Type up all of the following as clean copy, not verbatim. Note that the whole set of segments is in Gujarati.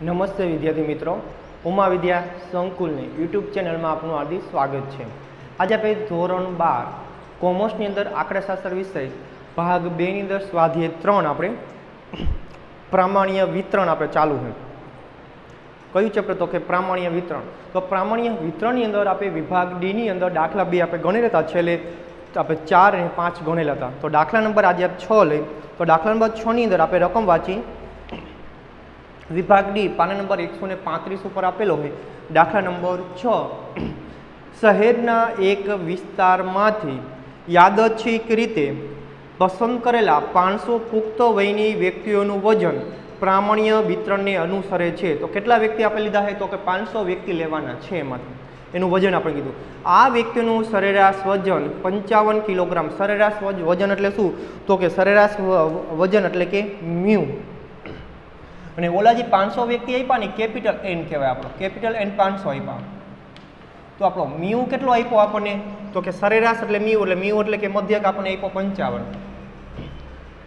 નમસ્તે વિદ્યાર્થી મિત્રો, ઉમા વિદ્યા સંકુલની યુટ્યુબ ચેનલમાં આપનું હાર્દિક સ્વાગત છે। આજે આપણે ધોરણ 12 કોમર્સની અંદર આંકડાશાસ્ત્ર વિષય ભાગ 2 ની અંદર સ્વાધ્યાય 3 આપણે પ્રામાણ્ય વિતરણ આપણે ચાલુ છે। કયું ચેપ્ટર? તો કે પ્રામાણ્ય વિતરણ। તો પ્રામાણ્ય વિતરણની અંદર આપણે વિભાગ ડી ની અંદર દાખલા 2 આપણે ગણેલા હતા, છેલ્લે આપણે 4 અને 5 ગણેલા હતા। તો દાખલા નંબર આજે આપણે 6 લઈ, તો દાખલા નંબર 6 ની અંદર આપણે રકમ વાંચી विभाग डी पाना नंबर 135 पर आपेलो है। दाखला नंबर 6, शहेरना एक विस्तारमांथी यादच्छिक रीते पसंद करेला 500 पुख्त वयनी व्यक्तिओनुं वजन प्रामाण्य वितरणने अनुसरे छे। तो केटला व्यक्ति आपणे लीधा है? तो के 500 व्यक्ति लेवाना छे, एमांथी एनुं वजन आपणे कीधुं। आ व्यक्तिओनुं सरेराश वजन 55 किलोग्राम। सरेराश वजन एटले शुं? तो के सरेराश वजन एटले के म्यू। અને ઓલા જે 500 વ્યક્તિ આપ્યા ને કેપિટલ એન કહેવાય, આપણો કેપિટલ એન 500 આપ્યા, તો આપણો મ્યુ કેટલો આપ્યો આપણને? તો કે સરેરાશ એટલે મ્યુ એટલે કે મધ્યક આપણને આપ્યો 55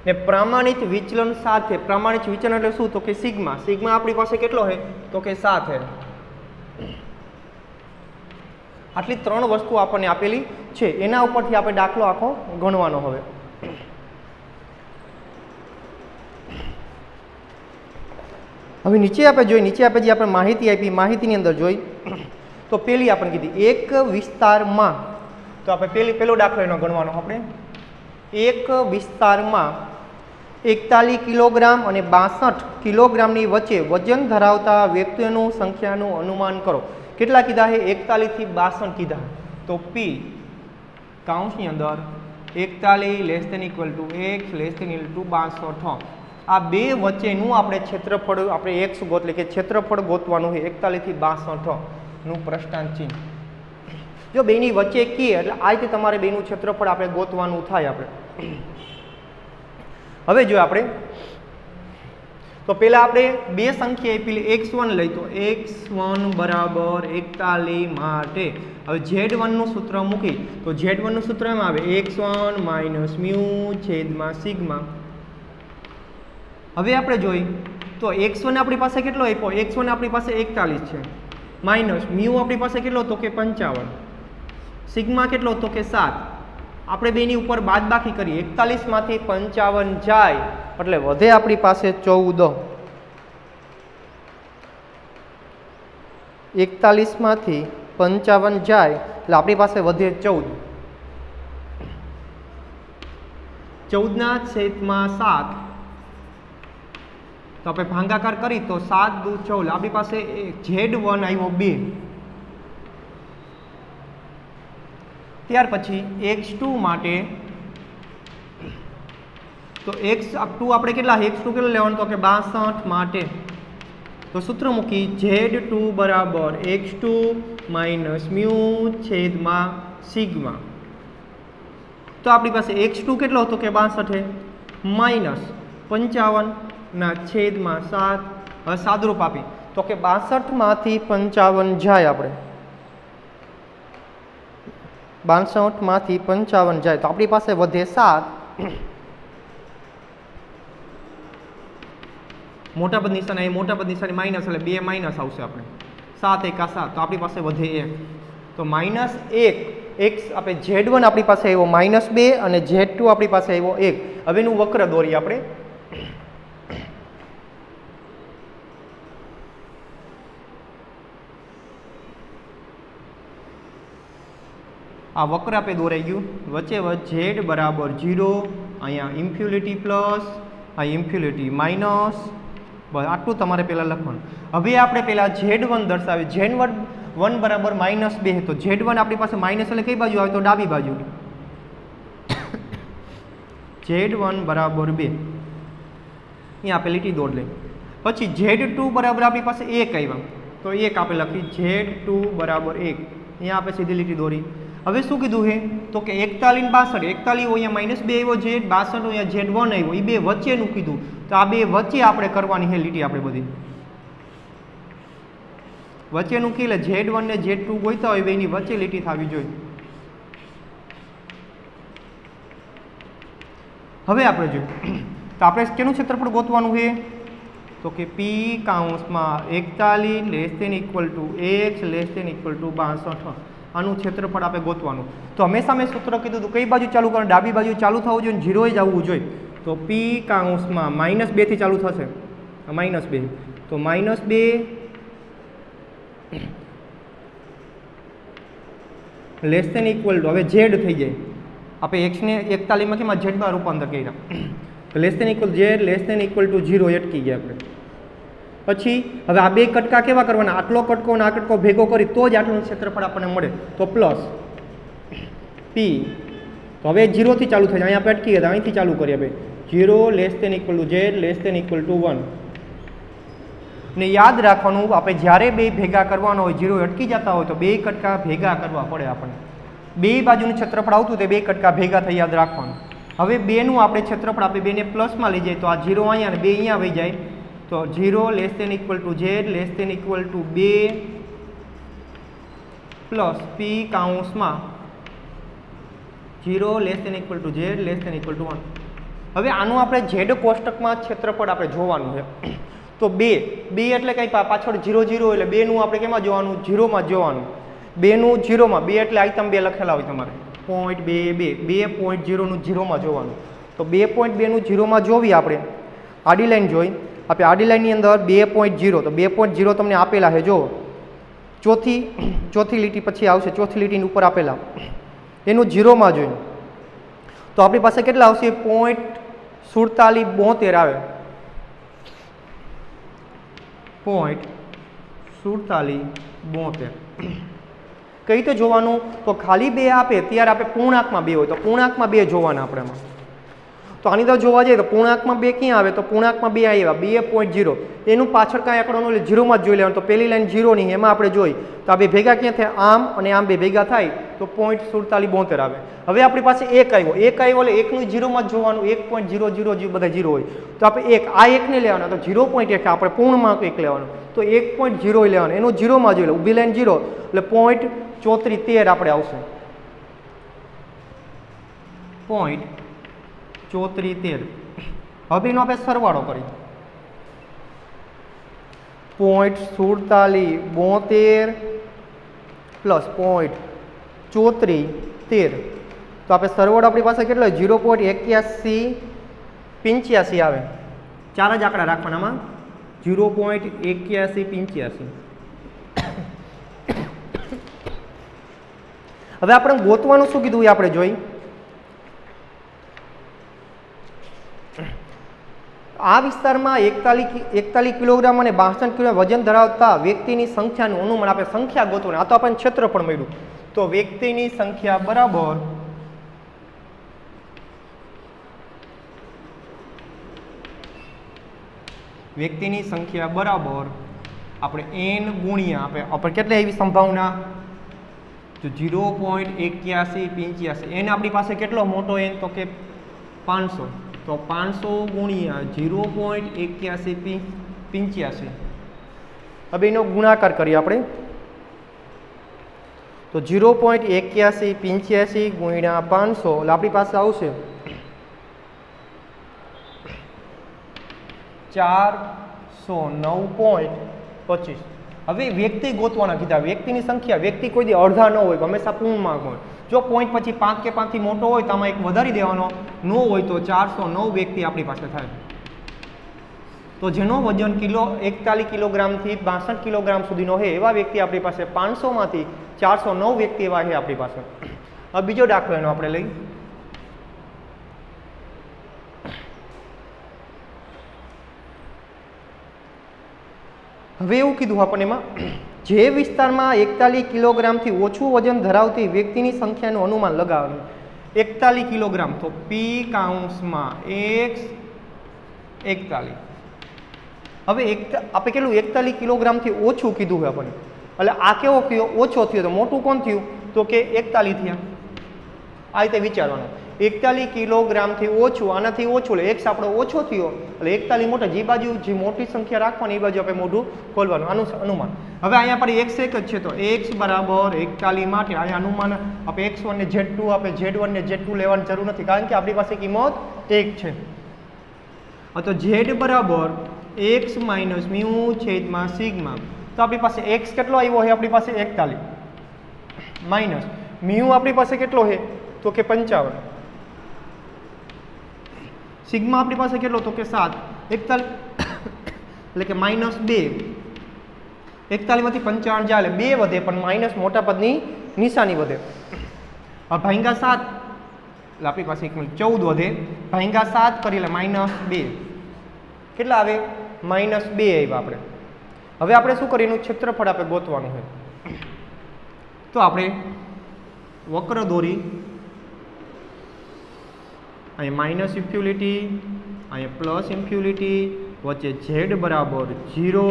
ને પ્રમાણિત વિચલન સાથે। પ્રમાણિત વિચલન એટલે શું? તો કે સિગ્મા। સિગ્મા આપણી પાસે કેટલો છે? તો કે 7 છે। આટલી ત્રણ વસ્તુ આપણને આપેલી છે, એના ઉપરથી આપણે દાખલો આખો ગણવાનો હવે। હવે નીચે આપણે જોઈએ, નીચે આપણે જે આપણે માહિતી આપી, માહિતીની અંદર જોઈ તો પેલી આપણે કીધી એક વિસ્તારમાં, તો આપણે પેલો દાખલો એનો ગણવાનો આપણે। એક વિસ્તારમાં 41 કિલોગ્રામ અને 62 કિલોગ્રામની વચ્ચે વજન ધરાવતા વ્યક્તિઓનું સંખ્યાનું અનુમાન કરો। કેટલા કીધા છે? 41 થી 62 કીધા। તો પી કાઉન્સની અંદર 41 less than equal to x less than equal to 62। આ બે વચ્ચેનું આપણે ક્ષેત્રફળ આપણે x ગોત, એટલે કે ક્ષેત્રફળ ગોતવાનું છે 41 થી 62 નું પ્રસ્થાન ચિહ્ન। જો બેની વચ્ચે કીએ એટલે આ રીતે તમારે બેનું ક્ષેત્રફળ આપણે ગોતવાનું થાય આપણે। હવે જો આપણે તો પહેલા આપણે બે સંખ્યા આપી, x1 લઈ, તો x1 બરાબર 41 માટે હવે z1 નું સૂત્ર મૂકી, તો z1 નું સૂત્ર એમ આવે x1 માઇનસ મ્યુ છેદમાં સિગ્મા। હવે આપણે જોઈ તો x1 આપણી પાસે કેટલો આપ્યો? x1 આપણી પાસે 41 છે, માઇનસ મ્યુ આપણી પાસે કેટલો? તો કે 55, સિગ્મા કેટલો? તો કે 7। આપણે બેની ઉપર બાદબાકી કરીએ, 41 માંથી 55 જાય એટલે વધે આપણી પાસે 14। 41 માંથી 55 જાય એટલે આપણી પાસે વધે 14। 14 ના છેદમાં 7, તો આપણે ભાગાકાર કરી તો 7 દુ 14, આપણી પાસે z1 આવ્યો 2। ત્યાર પછી x2 માટે, તો x2 આપણે કેટલા? x2 કેટલો લેવાનો? તો કે 62 માટે, તો સૂત્ર મૂકી z2 બરાબર x2 માઇનસ મ્યુ છેદમાં સિગ્મા। તો આપણી પાસે x2 કેટલો હતો? કે 62 માઇનસ 55 ના છેદમાં 7। હવે સાદુરૂપ આપી તો કે 62 માંથી 55 જાય, આપણે 62 માંથી 55 જાય તો આપણી પાસે વધે 7। મોટા પદ નિશાની, મોટા પદ નિશાની માઇનસ એટલે 2 માઇનસ આવશે, આપણે 7 એકા 7, તો આપણી પાસે વધે 1। તો માઇનસ 1 x આપણે z1 આપણી પાસે આવ્યો -2 અને z2 આપણી પાસે આવ્યો 1। હવે એનું વક્ર દોરીએ આપણે। આ વક્ર આપણે દોરાઈ ગયું, વચ્ચે z બરાબર 0, અહીંયા ઇન્ફિનિટી પ્લસ, આ ઇન્ફિનિટી માઇનસ, બસ આટલું તમારે પહેલાં લખવાનું। હવે આપણે પહેલાં z1 દર્શાવીએ, z1 બરાબર -2, તો z1 આપણી પાસે માઇનસ એટલે કઈ બાજુ આવે? તો ડાબી બાજુ। z1 બરાબર 2, અહીંયા આપણે લીટી દોડ લઈએ। પછી z2 બરાબર આપણી પાસે 1 આવ્યા, તો 1 આપણે લખી z2 બરાબર 1, અહીંયા આપણે સીધી લીટી દોરી। હવે શું કીધું છે? તો કે 41 62, 41 અહીંયા -2 આવ્યો z, 62 અહીંયા z1 આવ્યો, એ બે વચ્ચેનું કીધું, તો આ બે વચ્ચે આપણે કરવાની છે લીટી આપણે બધી વચ્ચેનું કી, એટલે z1 ને z2 ગોઈતા હોય બેની વચ્ચે લીટી થવી જોઈએ। હવે આપણે જોઈએ તો આપણે કેનું ક્ષેત્રફળ ગોતવાનું છે? तो कि पी काउंसमां 41 less than equal to X less than equal to 62 आनु क्षेत्रफळ आपणे गोतवानुं। तो हमेशा मैं सूत्र कीधुं तो कई बाजू चालू करवानुं, डाबी बाजू चालू थवुं जोईए, 0 ज आववुं जोईए। तो पी काउंसमां -2 थी चालू थशे, -2 तो -2 लेस देन इक्वल टू हवे जेड थई जाए, आपणे एक्स ने 41 में केम जेड में रूपांतर कर्या, तो less than equal Z less than equal to 0 अटकी गया आपणे। पछी हवे आ बे कटका केवा करवाना, आटलो कटको ने आ कटको भेगो करी तो ज आटલું क्षेत्रफळ आपणे मळे। तो प्लस पी तो हवे 0 थी चालू थाय, अहींया આપણે अटकी ગયા, અહીંથી ચાલુ કરીએ આપણે 0 less than equal to z less than equal to 1 ને યાદ રાખવાનું આપણે જ્યારે બે ભેગા કરવાનો હોય 0 અટકી જતા હોય તો બે કટકા ભેગા કરવા પડે આપણને। બે બાજુનું ક્ષેત્રફળ આવતું તે બે કટકા ભેગા થઈ યાદ રાખવાનું। હવે બેનું આપણે ક્ષેત્રફળ આપણે બેને પ્લસમાં લઈ જાય તો આ 0 અહીંયા ને 2 અહીંયા વહી જાય, तो 0 less than equal to z less than equal to 2 plus p काउंसमां 0 less than equal to z less than equal to 1। हवे आनुं आपणे z कोष्टकमां क्षेत्रफळ आपणे जोवानुं छे। तो 2 एटले कई पाछळ 0 0 एटले 2 नुं आपणे केमां जोवानुं, 0 मां जोवानुं। 2 नुं 0 मां 2 एटले आइटम 2 लखेला होय तमारे 0.22 नुं 0 मां जोवानुं। तो 2.2 नुं 0 मां जोवी आपणे आडी लाइन जोई, આપણે આડી લાઈનની અંદર 2.0 તો 2.0 તમને આપેલા છે, જો ચોથી લીટી પછી આવશે, ચોથી લીટીની ઉપર આપેલા એનું 0 માં જોઈને તો આપણી પાસે કેટલા આવશે 0.4772 આવે, 0.4772 કઈ રીતે જોવાનું, તો ખાલી 2 આપે ત્યારે આપણે પૂર્ણાંકમાં 2 હોય તો પૂર્ણાંકમાં 2 જોવાના આપણે એમાં। तो आनी तरफ जोवा जाए तो पूर्णांक में 2 क्या आवे, तो पूर्णांक में 2 आव्या 2.0 एनु पाछळ कांई आंकड़ो न 0 में ज जोई लेवानुं। तो पहली लाइन 0 नहीं एमां आपणे जोई तो आ बे भेगा क्यां थाय, आम अने आम बे भेगा थाय तो 0.4772 आवे। हवे आपणी पासे 1 आव्यो એટલે 1 નું 0 में ज जोवानुं, 1.00 બધા 0 હોય तो આપણે 1 આ 1 ने लेवानो तो 0.1 આપણે પૂર્ણાંક 1 લેવાનો तो 1.0 લેવાનો, એનું 0 માં જોઈ લે, ઊભી લાઈન 0 એટલે 0.3413 આપણે આવશે 0.3413। હવે એનો આપણે સરવાળો કરી 0.4772 પ્લસ 0.3413 તો આપણે સરવાળો આપણી પાસે કેટલો 0.8185 આવે, ચાર જ આંકડા રાખવાનામાં 0.8185। હવે આપણે ગોતવાનું શું કીધું એ આપણે જોઈ। आ विस्तार में 41 किलोग्राम और 62 किलो वजन धरावता व्यक्ति संख्या अनुमान आप संख्या गोतवानी, आ तो अपन क्षेत्रफळ मळ्युं तो व्यक्ति संख्या बराबर व्यक्ति संख्या बराबर आपणे n गुणिया आपणे केटली एवी संभावना तो 0.8185 n आपणी पासे केटलो मोटो n तो के 500 तो 500 गुणिया 0.8185 अब एनो गुणाकार करिए आपणे तो 0.8185 गुणिया 500 એટલે આપણી પાસે આવશે 409.25। હવે વ્યક્તિ ગોતવાના કીધા, વ્યક્તિની સંખ્યા, વ્યક્તિ કોઈ દી અડધા ન હોય, હંમેશા પૂર્ણમાં હોય। जो पॉइंट पछी 5 के 5 थी मोटो होय तो आमां एक वधारी देवानो, नो होय तो 409 व्यक्ति आपणी पासे थाय। तो जेनो वजन 41 किलोग्राम थी 62 किलोग्राम सुधीनो है एवा व्यक्ति आपणी पासे 500 मांथी 409 व्यक्ति एवा है आपणी पासे। अब बीजो दाखलो एनो आपणे लई हवे एवुं कीधुं आपणे एमां जे विस्तार में 41 किलोग्राम थी ओछुं वजन धरावती व्यक्ति संख्या अनुमान लगाववानुं। 41 किलोग्राम तो पी काउंस में x 41 हवे आपणे केटલું 41 किलोग्राम थी ओछुं कीधुं है आपणे એટલે आ केवो थयो ओछो थयो तो मोटुं कोण थयुं तो के 41 थया। आ रीते विचारवानुं 41 किलोग्राम थी ओछुं आनाथी ओछुं એટલે x આપણો ઓછો થયો એટલે 41 મોટો જે બાજુ જે મોટી સંખ્યા રાખવાની એ બાજુ આપણે મોઢું ખોલવાનું આનું અનુમાન। હવે અહીંયા આપણે x એક જ છે તો x બરાબર 41 માટે અહીંયા અનુમાન આપણે x1 ને z2 આપણે z1 ને z2 લેવાની જરૂર નથી કારણ કે આપણી પાસે કિંમત 1 છે। તો z બરાબર x માઇનસ મ્યુ છેદમાં સિગ્મા. તો આપણી પાસે x કેટલો આવ્યો છે? આપણી પાસે 41 માઇનસ મ્યુ આપણી પાસે કેટલો છે? તો કે 55. સિગ્મા આપણી પાસે કેટલો? તો કે 7. 41 એટલે કે માઇનસ 2. 41 માંથી 55 જાય એટલે 2 વધે, પણ માઇનસ મોટા પદની નિશાની વધે. હવે ભાંગ્યા 7 એટલે આપણી પાસે 14 વધે, ભાંગ્યા 7 કરી એટલે માઇનસ 2. કેટલા આવે? માઇનસ 2 આવ્યા આપણે. હવે આપણે શું કરીએ? એનું ક્ષેત્રફળ આપણે ગોતવાનું છે. તો આપણે વક્ર દોરી, અહીંયા માઇનસ ઇન્ફિનિટી, અહીંયા પ્લસ ઇન્ફિનિટી, વચ્ચે z બરાબર 0.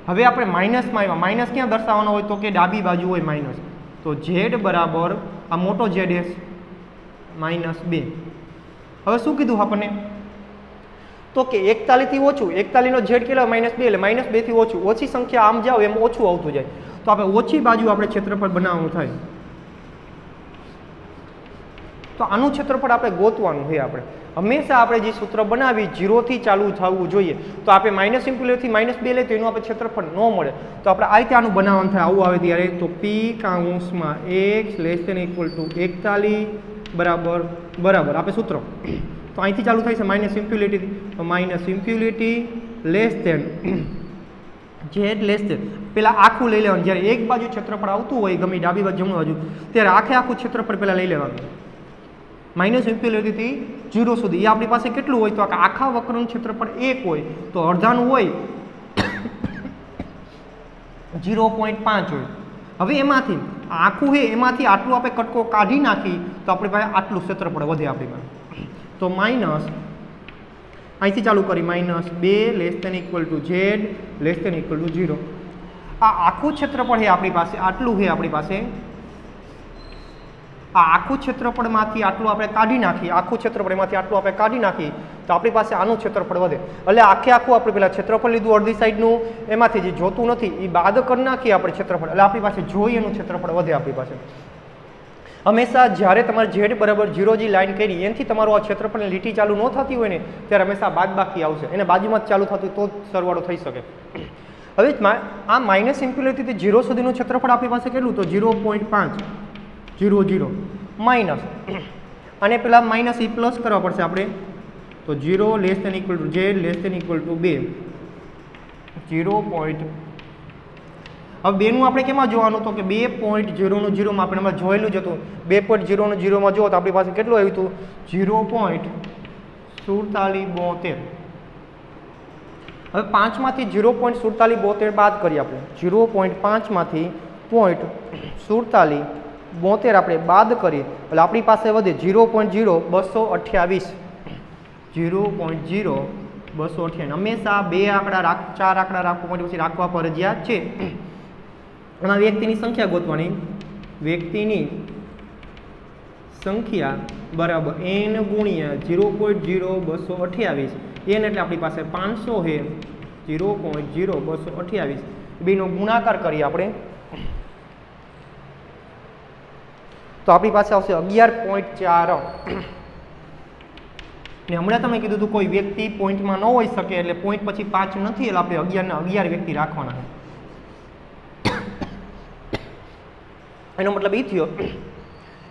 હવે આપણે માઇનસમાં આવ્યા. માઇનસ ક્યાં દર્શાવવાનો હોય? તો કે ડાબી બાજુ હોય માઇનસ. તો z બરાબર આ મોટો z માઇનસ 2. હવે શું કીધું આપણને? તો કે 41 થી ઓછું, 41 નો z કેટલા? માઇનસ 2 એટલે માઇનસ 2 થી ઓછું. ઓછી સંખ્યા આમ જાઓ એમ ઓછું આવતું જાય. તો આપણે ઓછી બાજુ આપણે ક્ષેત્રફળ બનાવવાનું થાય. તો આનું ક્ષેત્રફળ આપણે ગોતવાનું છે. આપણે હંમેશા આપણે જે સૂત્ર બનાવી 0 થી ચાલુ થવું જોઈએ. તો આપણે માઇનસ ઇન્ફિનિટી માઇનસ 2 લઈએ તો એનું આપણે ક્ષેત્રફળ ન મળે. તો આપણે આ રીતે આનું બનાવવાનું થાય. આવું આવે ત્યારે તો p કાઉન્સમાં x less than equal to 41 બરાબર બરાબર આપણે સૂત્ર. તો અહીંથી ચાલુ થાય છે માઇનસ ઇન્ફિનિટી. તો minus infinity less than z less than પેલા આખું લઈ લેવાનું. જ્યારે એક બાજુ ક્ષેત્રફળ આવતું હોય ગમે ડાબી બાજુ જમણી બાજુ, ત્યારે આખું ક્ષેત્રફળ પેલા લઈ લેવાનું. માઇનસ ઇન્ફિનિટીથી 0 સુધી. એ આપણી પાસે કેટલું હોય? તો આખા વક્રનું ક્ષેત્રફળ 1 હોય તો અડધાનું હોય 0.5 હોય. હવે એમાંથી આખું છે એમાંથી આટલું આપણે કટકો કાઢી નાખી તો આપણી પાસે આટલું ક્ષેત્રફળ વધે આપણી પાસે. તો માઇનસ અહીંથી ચાલુ કરી minus 2 less than equal to z less than equal to 0. આ આખું ક્ષેત્રફળ છે આપણી પાસે, આટલું છે આપણી પાસે. આ આખું ક્ષેત્રફળમાંથી આટલું આપણે કાઢી નાખીએ, આખું ક્ષેત્રફળ એમાંથી આટલું આપણે કાઢી નાખીએ તો આપણી પાસે આનું ક્ષેત્રફળ વધે. એટલે આખું આપણે પેલા ક્ષેત્રફળ લીધું અડધી સાઈડનું, એમાંથી જે જોતું નથી એ બાદ કરી નાખીએ આપણે ક્ષેત્રફળ, એટલે આપણી પાસે જોઈએ એનું ક્ષેત્રફળ વધે આપણી પાસે. હંમેશા જ્યારે તમારે z બરાબર 0 જે લાઈન કરી એનાથી તમારું આ ક્ષેત્રફળની લીટી ચાલુ ન થતી હોય ને ત્યારે હંમેશા બાદબાકી આવશે. એને બાજુમાં જ ચાલુ થતું તો જ સરવાળો થઈ શકે. હવે આ માઇનસ ઇન્ફિનિટીથી 0 સુધીનું ક્ષેત્રફળ આપણી પાસે કેટલું? તો 0.5 0 0 માઇનસ અને પેલા માઇનસ એ પ્લસ કરવા પડશે આપણે. તો 0 less than equal to z less than equal to 2 0. હવે 2 નું આપણે કેમાં જોવાનું? તો કે 2.0 નું 0 માં આપણે હમણાં જોયેલું જ હતું. 2.0 નું 0 માં જો તો આપણી પાસે કેટલું આવ્યું હતું? 0.4772. હવે 5 માંથી 0.4772 બાદ કરીએ આપણે. 0.5 માંથી 0.4772 આપણે બાદ કરીએ એટલે આપણી પાસે વધે 0.0228. 0.0228. હંમેશા 2 આંકડા 4 આંકડા રાખવા પછી રાખવા ફરજિયાત છે. એમાં વ્યક્તિની સંખ્યા ગોતવાની. વ્યક્તિની સંખ્યા બરાબર n ગુણ્યા 0.0228. n એટલે આપણી પાસે 500 છે. 0.0228 બેનો ગુણાકાર કરીએ આપણે તો આપણી પાસે આવશે 11.4. ને હમણાં તમે કીધું હતું કોઈ વ્યક્તિ પોઈન્ટમાં ન હોઈ શકે એટલે પોઈન્ટ પછી 5 નથી એટલે આપણે 11 ને 11 વ્યક્તિ રાખવાના છે. એનો મતલબ એ થયો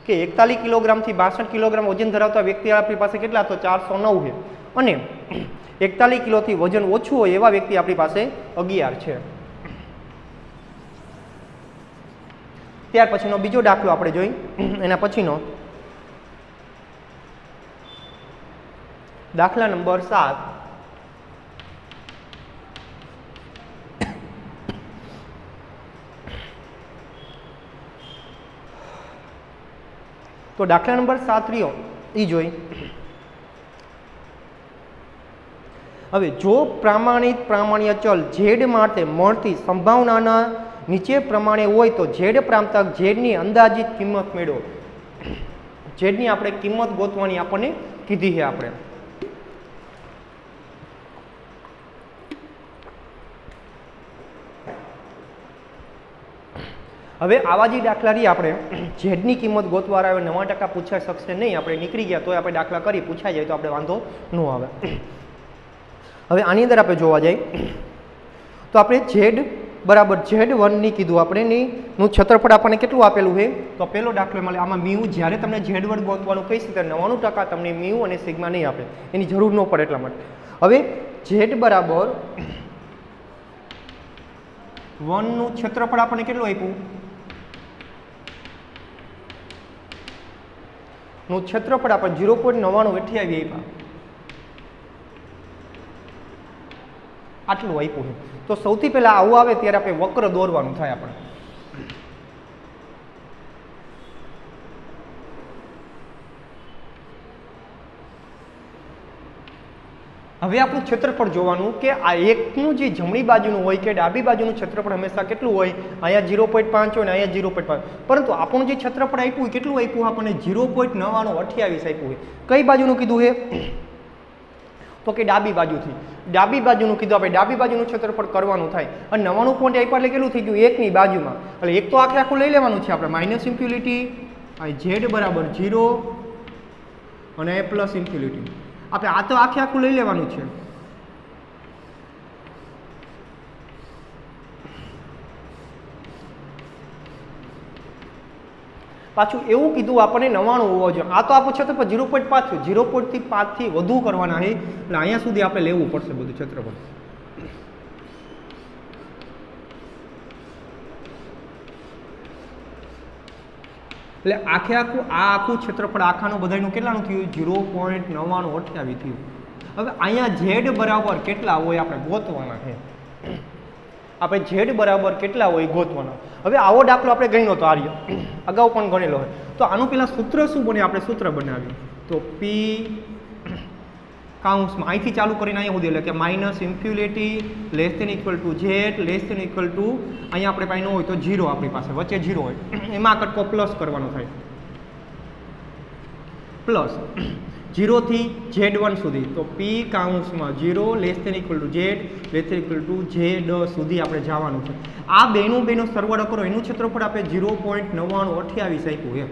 કે 41 કિલોગ્રામથી 62 કિલોગ્રામ વજન ધરાવતા વ્યક્તિ આપણી પાસે કેટલા? તો 409 છે. અને 41 કિલોથી વજન ઓછું હોય એવા વ્યક્તિ આપણી પાસે 11 છે. ત્યાર પછીનો બીજો દાખલો આપણે જોઈ. એના પછીનો દાખલા નંબર 7. તો દાખલા નંબર 7 રહ્યો એ જોઈ. હવે જો પ્રામાણ્ય ચલ z માટે મળતી સંભાવનાના નીચે પ્રમાણે હોય તો z પ્રાંતક z ની અંદાજિત કિંમત મેળવો. z ની આપણે કિંમત ગોતવાની આપણને કીધી છે આપણે. હવે આવા જે દાખલા રહી આપણે z ની કિંમત ગોતવા આવે 9% પૂછાઈ શકશે નહીં. આપણે નીકળી ગયા તો આપણે દાખલા કરી પૂછાઈ જાય તો આપણે વાંધો ન આવે. હવે આની અંદર આપણે જોવા જઈએ તો આપણે ઝેડ બરાબર Z1 ની કીધું આપણે નું ક્ષેત્રફળ આપણને કેટલું આપેલું છે તો પહેલો દાખલો મળે આમાં મ્યુ જ્યારે તમને Z1 ગોતવાનું કહીશ ત્યારે 99% તમને મ્યુ અને સિગ્મા નહીં આપે, એની જરૂર ન પડે એટલા માટે. હવે Z બરાબર 1 નું ક્ષેત્રફળ આપણને કેટલું આપ્યું નું ક્ષેત્રફળ આપણે 0.9988 આપ્યા, આટલું આપ્યું છે. તો સૌથી પહેલા આવું આવે ત્યારે આપણે વક્ર દોરવાનું થાય આપણે. હવે આપણું ક્ષેત્રફળ જોવાનું કે આ એકનું જે જમણી બાજુનું હોય કે ડાબી બાજુનું ક્ષેત્રફળ હંમેશા કેટલું હોય, અહીંયા 0.5 હોય ને અહીંયા 0.5, પરંતુ આપણું જે ક્ષેત્રફળ આપ્યું હોય કેટલું આપ્યું આપણને 0.9928 આપ્યું હોય. કઈ બાજુનું કીધું છે તો કે ડાબી બાજુથી. ડાબી બાજુનું કીધું આપણે ડાબી બાજુનું ક્ષેત્રફળ કરવાનું થાય અને 99 પોઈન્ટ આપ્યા એટલે કેટલું થઈ ગયું એકની બાજુમાં, એટલે એક તો આખે આખું લઈ લેવાનું છે આપણે માઇનસ ઇન્ફિનિટી Z બરાબર 0 અને પ્લસ ઇન્ફિનિટી આપણે આ તો આખે આખું લઈ લેવાનું છે. પાછું એવું કીધું આપણને 99 હોવો જોઈએ, આ તો આપણું ક્ષેત્રફળ 0.5 0.5 થી વધુ કરવાના છે એટલે અહીંયા સુધી આપણે લેવું પડશે બધું ક્ષેત્રફળ. એટલે આખે આખું આ આખું ક્ષેત્રફળ આખાનું બધાનું કેટલાનું થયું 0.9928 થયું. હવે અહીંયા Z બરાબર કેટલા હોય આપણે ગોતવાના છે, આપણે Z બરાબર કેટલા હોય ગોતવાના. હવે આવો દાખલો આપણે ગણ્યો તો આર્ય અગાઉ પણ ગણેલો હોય, તો આનું પેલા સૂત્ર શું બને આપણે સૂત્ર બનાવીએ તો P કાઉન્સમાં અહીંથી ચાલુ કરીને અહીંયા સુધી એટલે કે minus infinity less than equal to Z less than equal to અહીંયા આપણે પાસે ન હોય તો 0 આપણી પાસે વચ્ચે 0 હોય એમાં કટકો પ્લસ કરવાનો થાય, પ્લસ 0 થી Z1 સુધી તો P કાઉન્સમાં 0 less than equal to Z less than equal to Z સુધી આપણે જવાનું છે. આ બેનો સરવાળો કરો એનું ક્ષેત્રફળ આપણે 0.9928 આપ્યું એમ.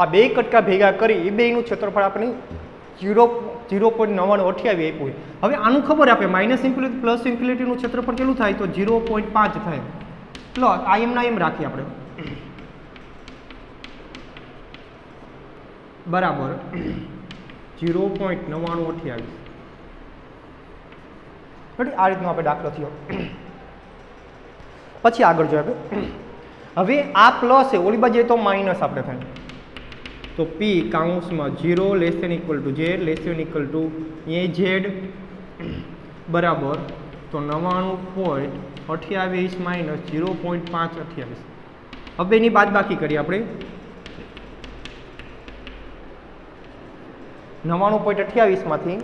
આ બે કટકા ભેગા કરી એ બેનું ક્ષેત્રફળ આપણે 0.9928 આપ્યું. હવે આનું ખબર આપે માઇનસ ઇન્ફિનિટી પ્લસ ઇન્ફિનિટીનું ક્ષેત્રફળ કેટલું થાય તો 0.5 થાય, પ્લસ આ એમના એમ રાખીએ આપણે બરાબર 0.9928. આ રીતનો આપણે દાખલો થયો. પછી આગળ જોઈએ આપણે. હવે આ પ્લસ છે ઓલી બાજુ તો માઇનસ આપણે થાય તો P કાઉન્સમાં 0 less than equal to Z less than equal to Z બરાબર તો 99.28 માઇનસ 0.528. હવે એની બાદબાકી કરીએ આપણે 99.28 માંથી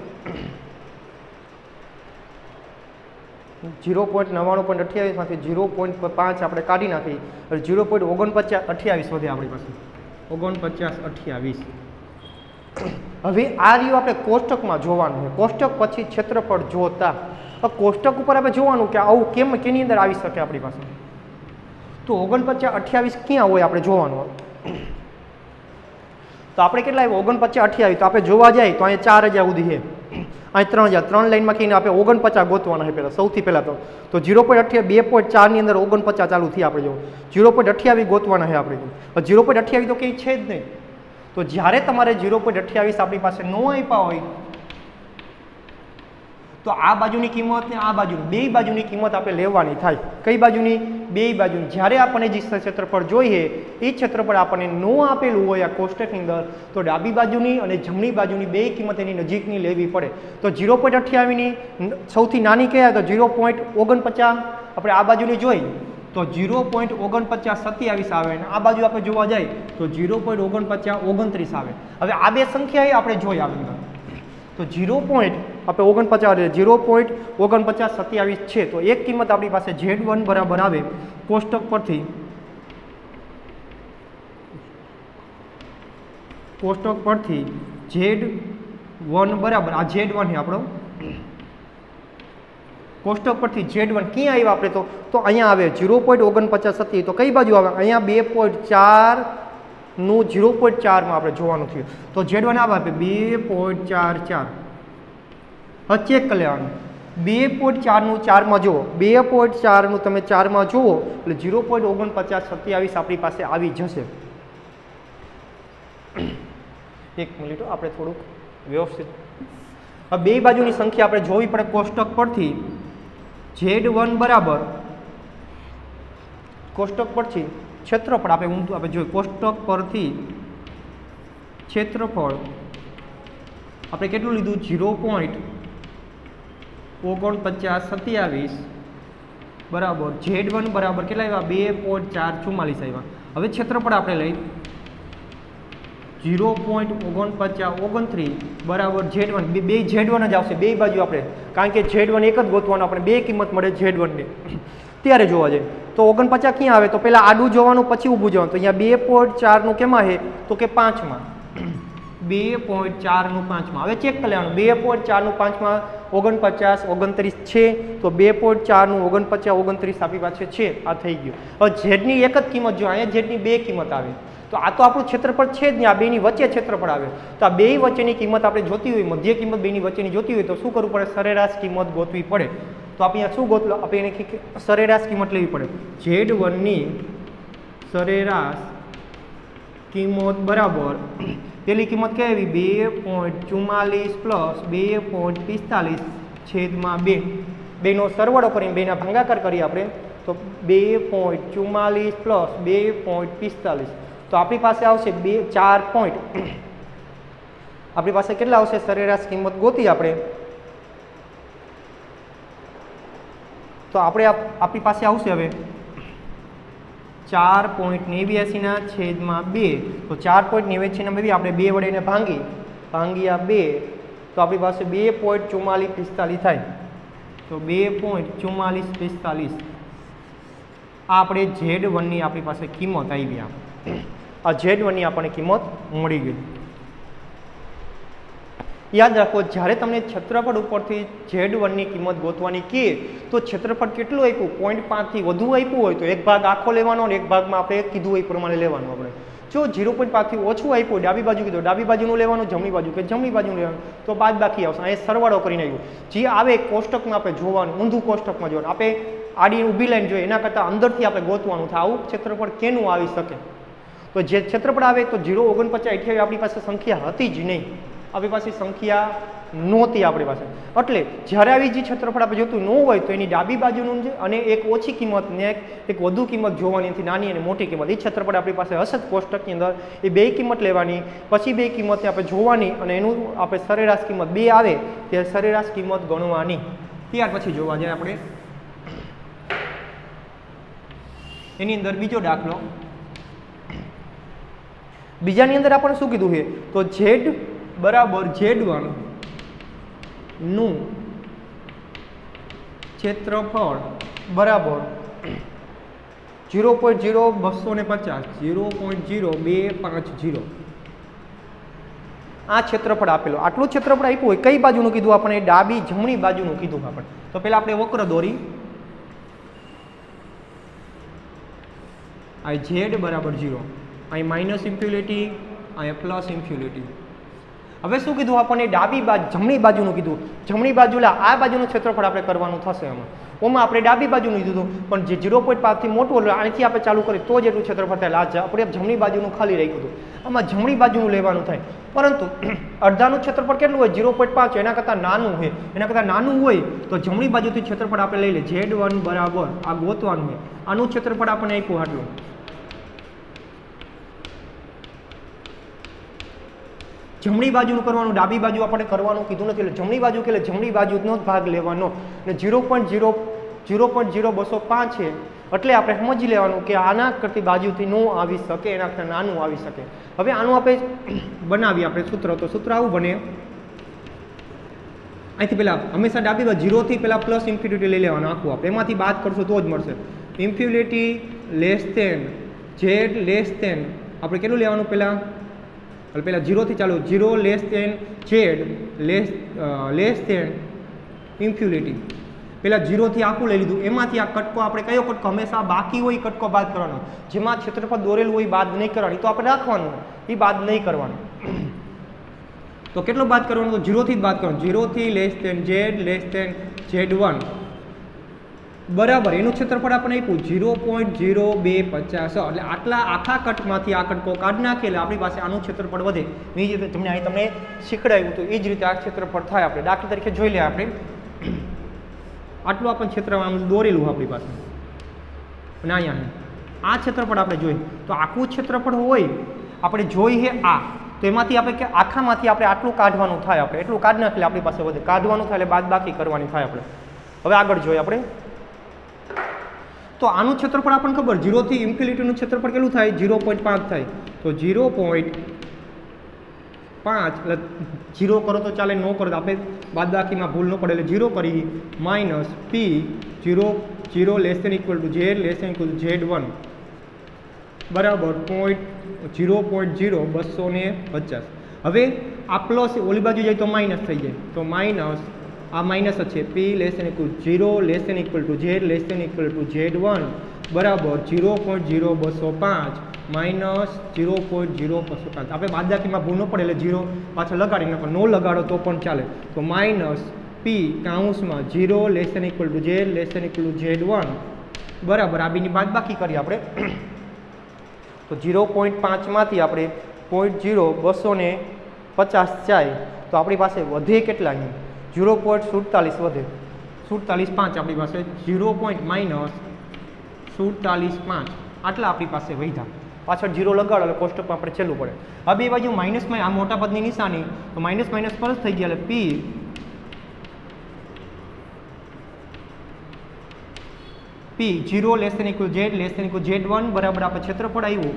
0.99.28 માંથી 0.5 આપણે કાઢી નાખી એટલે 0.4928 વધે આપણી પાસે 4928. હવે આ રહ્યું આપણે કોષ્ટકમાં જોવાનું છે, કોષ્ટક પછી ક્ષેત્રફળ જોતા કોષ્ટક ઉપર આપણે જોવાનું કે આવું કેમ કેની અંદર આવી શકે આપણી પાસે, તો 4928 ક્યાં હોય આપણે જોવાનું. તો આપણે કેટલા આવ્યો 4928 તો આપણે જોવા જાય તો અહીંયા 4000 સુધી છે, અહીં 3000 3 લાઈનમાં કહીને આપણે 49 ગોતવાના છે પહેલાં સૌથી પહેલાં તો 0.28 2.4 ની અંદર 49 ચાલુ થી આપણે જો 0.28 ગોતવાના છે આપણે. 0.28 તો કંઈ છે જ નહીં, તો જ્યારે તમારે 0.28 આપણી પાસે ન આપ્યા હોય તો આ બાજુની કિંમત ને આ બાજુની બે બાજુની કિંમત આપણે લેવાની થાય. કઈ બાજુની બે બાજુની. જ્યારે આપણને જે ક્ષેત્રફળ જોઈએ એ ક્ષેત્રફળ આપણને ન આપેલું હોય આ કોષ્ટકની અંદર તો ડાબી બાજુની અને જમણી બાજુની બે કિંમત એની નજીકની લેવી પડે. તો 0.28 ની સૌથી નાની કહેવાય તો 0.49 આપણે આ બાજુની જોઈ તો 0.4927 આવે અને આ બાજુ આપણે જોવા જાય તો 0.4929 આવે. હવે આ બે સંખ્યા આપણે જોઈ આવી અંદર તો 0.4927 છે તો એક કિંમત આપણી પાસે Z1 બરાબર આવે કોષ્ટક પરથી Z1 બરાબર આ Z1 છે આપણો કોષ્ટક પરથી Z1 ક્યાં આવ્યા આપણે તો અહીંયા આવે 0.4927 તો કઈ બાજુ આવે અહીંયા 2.4 નું 0.4 માં આપણે જોવાનું થયું તો Z1 આવે 2.44 હવે ચેક કરી લેવાનું 2.4નું 4માં જુઓ 2.4નું તમે 4માં જુઓ એટલે 0.4927 આપણી પાસે આવી જશે. એક મિનિટ આપણે થોડુંક વ્યવસ્થિત. હવે બે બાજુની સંખ્યા આપણે જોવી પડે કોષ્ટક પરથી. Z1 બરાબર કોષ્ટક પરથી ક્ષેત્રફળ આપણે જોઈએ કોષ્ટક પરથી ક્ષેત્રફળ આપણે કેટલું લીધું 0.4927 બરાબર Z1 બરાબર કેટલા આવ્યા 2.444 આવ્યા. હવે ક્ષેત્રફળ આપણે લઈ 0.4929 બરાબર Z1 બે Z1 જ આવશે બે બાજુ આપણે કારણ કે Z1 એક જ ગોતવાનું આપણે બે કિંમત મળે Z1 ની ત્યારે જોવા જાય તો 49 ક્યાં આવે તો પહેલા આડું જોવાનું પછી ઊભું જોવાનું. તો અહીંયા 2.4 નું કેમાં છે તો કે 5માં 2.4 નું 5માં. હવે ચેક કરી લેવાનું 2.4 નું 5માં 49 29 છે તો 2.4 નું 49 29 આપણી પાસે છે. આ થઈ ગયું. હવે Z ની એક જ કિંમત જો અહીંયા Z ની બે કિંમત આવે તો આ તો આપણું ક્ષેત્રફળ છે જ નહીં. આ બેની વચ્ચે ક્ષેત્રફળ આવે તો આ બે વચ્ચેની કિંમત આપણે જોતી હોય મધ્ય કિંમત બેની વચ્ચેની જોતી હોય તો શું કરવું પડે સરેરાશ કિંમત ગોતવી પડે. તો આપણે અહીંયા શું ગોતલો આપણે એને સરેરાશ કિંમત લેવી પડે. Z1 ની સરેરાશ કિંમત બરાબર પેલી કિંમત કેવી 2.44 + 2.45 બેનો સરવાળો કરીને બેના ભાગાકાર કરીએ આપણે તો 2.44 + 2.45 તો આપણી પાસે આવશે 4 પોઈન્ટ આપણી પાસે કેટલા આવશે સરેરાશ કિંમત ગોતી આપણે તો આપણે આપણી પાસે આવશે હવે 4.89/2 તો 4.89/2 આપણે 2 વડે એને ભાંગ્યા 2 તો આપણી પાસે 2.4445 થાય તો 2.4445 આ આપણે Z1 ની આપણી પાસે કિંમત આવી આ Z1 ની આપણને કિંમત મળી ગઈ. યાદ રાખો જ્યારે તમને ક્ષેત્રફળ ઉપરથી Z1 ની કિંમત ગોતવાની કહે તો ક્ષેત્રફળ કેટલું આપ્યું 0.5 થી વધુ આપ્યું હોય તો એક ભાગ આખો લેવાનો અને એક ભાગમાં આપણે કીધું એ પ્રમાણે લેવાનું. આપણે જો 0.5 થી ઓછું આપ્યું ડાબી બાજુ કીધું ડાબી બાજુનું લેવાનું જમણી બાજુ કે જમણી બાજુનું લેવાનું તો બાદ બાકી આવશે. અહીંયા સરવાળો કરીને આવ્યું જે આવે કોષ્ટકમાં આપણે જોવાનું ઊંધું કોષ્ટકમાં જોવાનું આપણે આડી ઊભી લાઈન જોઈએ એના કરતાં અંદરથી આપણે ગોતવાનું થાય આવું ક્ષેત્રફળ કેનું આવી શકે તો જે ક્ષેત્રફળ આવે તો 0.4928 આપણી પાસે સંખ્યા હતી જ નહીં આપણી પાસે સંખ્યા નહોતી આપણી પાસે એટલે જ્યારે આવી જે ક્ષેત્રફળ આપણે જોતું ન હોય તો એની ડાબી બાજુનું અને એક ઓછી કિંમત ને એક વધુ કિંમત જોવાની એથી નાની અને મોટી કિંમત એ ક્ષેત્રફળ આપણી પાસે હશે જ કોષ્ટકની અંદર એ બે કિંમત લેવાની પછી બે કિંમત આપણે જોવાની અને એનું આપણે સરેરાશ કિંમત બે આવે ત્યારે સરેરાશ કિંમત ગણવાની ત્યાર પછી જોવા જાય આપણે એની અંદર બીજો દાખલો બીજાની અંદર આપણે શું કીધું છે તો Z બરાબર Z1 નું ક્ષેત્રફળ બરાબર 0.0250 આ ક્ષેત્રફળ આપેલું આટલું ક્ષેત્રફળ આપ્યું હોય કઈ બાજુનું કીધું આપણે ડાબી જમણી બાજુનું કીધું આપણે તો પહેલા આપણે વક્ર દોરી આ Z બરાબર 0 અહીં માઇનસ ઇન્ફિનિટી અહીંયા પ્લસ ઇન્ફિનિટી. હવે શું કીધું આપણને ડાબી બાજુ જમણી બાજુનું કીધું જમણી બાજુ આ બાજુનું ક્ષેત્રફળ આપણે કરવાનું થશે ઓમાં આપણે ડાબી બાજુનું લીધું પણ જે 0.5 થી મોટું એટલે અહીંથી આપણે ચાલુ કરીએ તો જ એટલું ક્ષેત્રફળ થાય આપણે જમણી બાજુનું ખાલી રાખ્યું હતું આમાં જમણી બાજુનું લેવાનું થાય પરંતુ અડધાનું ક્ષેત્રફળ કેટલું હોય 0.5 એના કરતાં નાનું હોય એના કરતાં નાનું હોય તો જમણી બાજુથી ક્ષેત્રફળ આપણે લઈ લે Z1 બરાબર આ ગોતવાનું હોય આનું ક્ષેત્રફળ આપણને આપ્યું આટલું જમણી બાજુનું કરવાનું ડાબી બાજુ આપણે કરવાનું કીધું નથી એટલે જમણી બાજુ કે જમણી બાજુનો જ ભાગ લેવાનો અને 0.0205 છે એટલે આપણે સમજી લેવાનું કે આના કરતી બાજુથી ન આવી શકે એના કરતાં નાનું આવી શકે. હવે આનું આપણે બનાવીએ આપણે સૂત્ર તો સૂત્ર આવું બને અહીંથી પહેલાં હંમેશા ડાબી બાજુ 0 થી પહેલાં પ્લસ ઇન્ફિનિટી લઈ લેવાનું આખું આપણે એમાંથી બાદ કરશું તો જ મળશે. Infinity less than Z less than આપણે કેટલું લેવાનું પહેલાં 0 થી ચાલુ 0 less than Z less than infinity પહેલાં 0 થી આખું લઈ લીધું એમાંથી આ કટકો આપણે કયો કટકો હંમેશા બાકી હોય કટકો બાદ કરવાનો જેમાં ક્ષેત્રફળ દોરેલું હોય બાદ નહીં કરવાની તો આપણે રાખવાનું એ બાદ નહીં કરવાનું. તો કેટલો બાદ કરવાનો? તો 0 થી જ બાદ કરવાનો. 0 થી z બરાબર એનું ક્ષેત્રફળ આપણને આપ્યું 0.0250. એટલે આટલા આખા કટમાંથી આ કટકો કાઢી નાખીએ એટલે આપણી પાસે આનું ક્ષેત્રફળ વધે. એ જ રીતે તમને અહીં તમને શીખડાવ્યું તો એ જ રીતે આ ક્ષેત્રફળ થાય. આપણે દાખલા તરીકે જોઈ લઈએ. આપણે આટલું આપણને ક્ષેત્ર આમ દોરેલું આપણી પાસે અને અહીંયા આ ક્ષેત્રફળ આપણે જોઈએ તો આખું ક્ષેત્રફળ હોય આપણે જોઈએ આ તો એમાંથી આપણે કે આખામાંથી આપણે આટલું કાઢવાનું થાય. આપણે એટલું કાઢી નાખીએ આપણી પાસે વધે. કાઢવાનું થાય એટલે બાદબાકી કરવાની થાય. આપણે હવે આગળ જોઈએ. આપણે તો આનું ક્ષેત્રફળ આપણને ખબર 0 થી ઇન્ફિનિટીનું ક્ષેત્રફળ કેટલું થાય? 0.5 થાય. તો 0.5 એટલે 0 કરો તો ચાલે, ન કરો તો આપણે બાદબાકીમાં ભૂલ ન પડે એટલે 0 કરી minus P 0 less than equal to z1 બરાબર 0.0250. હવે આ પ્લસ ઓલી બાજુ જાય તો માઇનસ થઈ જાય. તો માઇનસ આ માઇનસ છે P less than equal 0 less than equal to z less than equal to z1 બરાબર 0.0205 માઇનસ 0.0205. આપણે બાદબાકીમાં ભૂલ ન પડે એટલે 0 પાછળ લગાડીને પણ નો લગાડો તો પણ ચાલે. તો માઇનસ પી કાઉન્સમાં 0 less than equal to z less than equal to z1 બરાબર આ બીની બાદબાકી કરીએ આપણે. તો 0.5 માંથી આપણે 0.250 જાય તો આપણી પાસે વધે કેટલા? 0.47 વધે. 47.5 આપણી પાસે 0.-47.5 આટલા આપણી પાસે વધ્યા. પાછળ 0 લગાડો એટલે કોષ્ટકમાં આપણે છેલ્લું પડે. હવે એ બાજુ માઇનસમાં આ મોટા પદની નિશાની તો માઇનસ પ્લસ થઈ ગયા એટલે P 0 less than equal z less than equal z1 બરાબર આપણે ક્ષેત્રફળ આવ્યું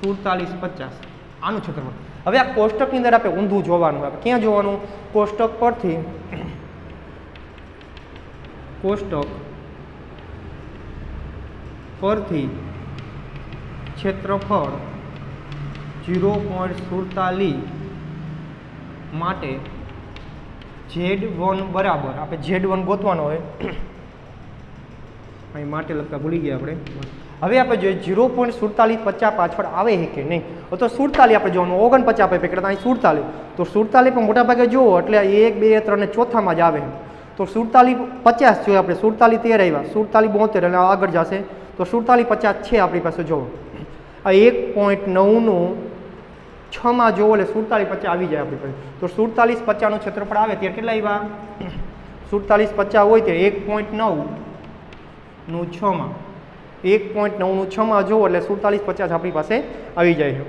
47.50 આનું ક્ષેત્રફળ. હવે આ કોષ્ટકની અંદર આપણે ઊંધું જોવાનું. આપણે ક્યાં જોવાનું? કોષ્ટક પરથી ક્ષેત્રફળ 0.47 માટે z1 બરાબર આપણે z1 ગોતવાનો હોય. અહીં માટે લખતા ભૂલી ગયા આપણે. હવે આપણે જોઈએ 0.4750 પાછળ આવે છે કે નહીં. તો 47 આપણે જોવાનું 49 આપે કરતા અહીં 47 તો 47 પણ મોટા ભાગે જુઓ એટલે 1 2 3 ને ચોથામાં જ આવે. તો 47.50 જોઈએ આપણે 47 13 આવ્યા 47.72 એટલે આગળ જશે તો 47.50 છે આપણી પાસે. જુઓ આ 1.9નું 6માં જોવો એટલે 47.50 આવી જાય આપણી પાસે. તો 47.50નું ક્ષેત્રફળ આવે ત્યારે કેટલા આવ્યા? 47.50 હોય ત્યારે 1.9નું 6માં 1.9નું 6માં જોવો એટલે 47.50 આપણી પાસે આવી જાય છે.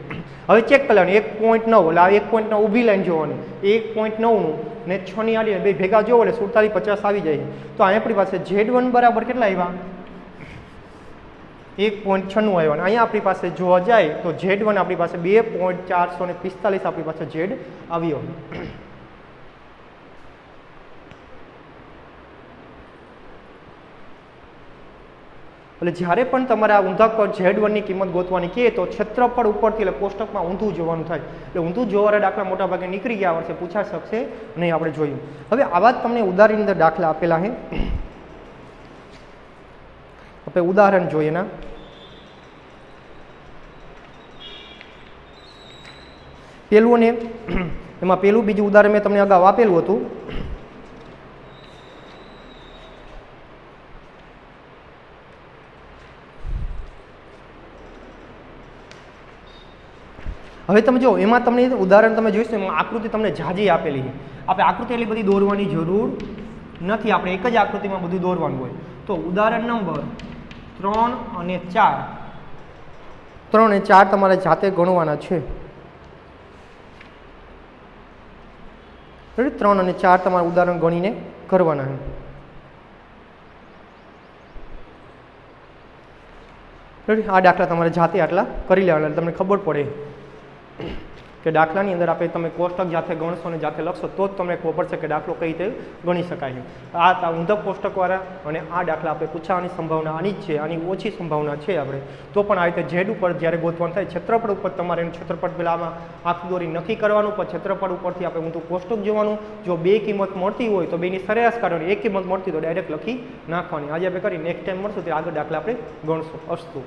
હવે ચેક કરી લેવાનું 1.9 એટલે આ 1.9 ઊભી લાઈન જોવાની 1.9નું ને 6 ની આડી બે ભેગા જોવો એટલે 47.50 આવી જાય છે. તો અહીંયા આપણી પાસે z1 બરાબર કેટલા આવ્યા? 1.96 આવ્યા. અહીંયા આપણી પાસે જોવા જાય તો z1 આપણી પાસે 2.445 આપણી પાસે z આવ્યો. એટલે જ્યારે પણ તમારે આ ઊંધા પર z1 ની કિંમત ગોતવાની કહે તો ક્ષેત્રફળ ઉપરથી એટલે કોષ્ટકમાં ઊંધું જોવાનું થાય. એટલે ઊંધું જોવાના દાખલા મોટા ભાગે નીકળી ગયા વર્ષે પૂછાઈ શકશે નહીં. આપણે જોયું. હવે આવા જ તમને ઉદાહરણની અંદર દાખલા આપેલા છે. આપણે ઉદાહરણ જોઈએ ના પેલું ને એમાં પેલું બીજું ઉદાહરણ મેં તમને અગાઉ આપેલું હતું. હવે તમે જો એમાં તમને ઉદાહરણ તમે જોઈશો એમાં આકૃતિ તમને ઝાઝી આપેલી છે. આપણે આકૃતિ એટલી બધી દોરવાની જરૂર નથી. આપણે એક જ આકૃતિમાં બધું દોરવાનું હોય. તો ઉદાહરણ નંબર 3 અને 4 તમારે જાતે ગણવાના છે. 3 અને 4 તમારે ઉદાહરણ ગણીને કરવાના છે. આ દાખલા તમારે જાતે આટલા કરી લેવાના એટલે તમને ખબર પડે કે દાખલાની અંદર આપણે તમે કોષ્ટક જાતે ગણશો અને જાતે લખશો તો જ તમને ખબર પડશે કે દાખલો કઈ રીતે ગણી શકાય છે. આ ઊંધા કોષ્ટકવાળા અને આ દાખલા આપણે પૂછવાની સંભાવના આની જ છે, આની ઓછી સંભાવના છે. આપણે તો પણ આ રીતે ઝેડ ઉપર જ્યારે ગોતવાનું થાય ક્ષેત્રફળ ઉપર તમારે એનું ક્ષેત્રફળ પહેલાં આમાં આંખ દોરી નક્કી કરવાનું પણ ક્ષેત્રફળ ઉપરથી આપણે ઊંધું કોષ્ટક જોવાનું. જો બે કિંમત મળતી હોય તો બેની સરેરાશ કાઢવાની, એક કિંમત મળતી તો ડાયરેક્ટ લખી નાખવાની. આજે આપણે કરી નેક્સ્ટ ટાઈમ મળશું ત્યારે આગળ દાખલા આપણે ગણશું. અસ્તુ.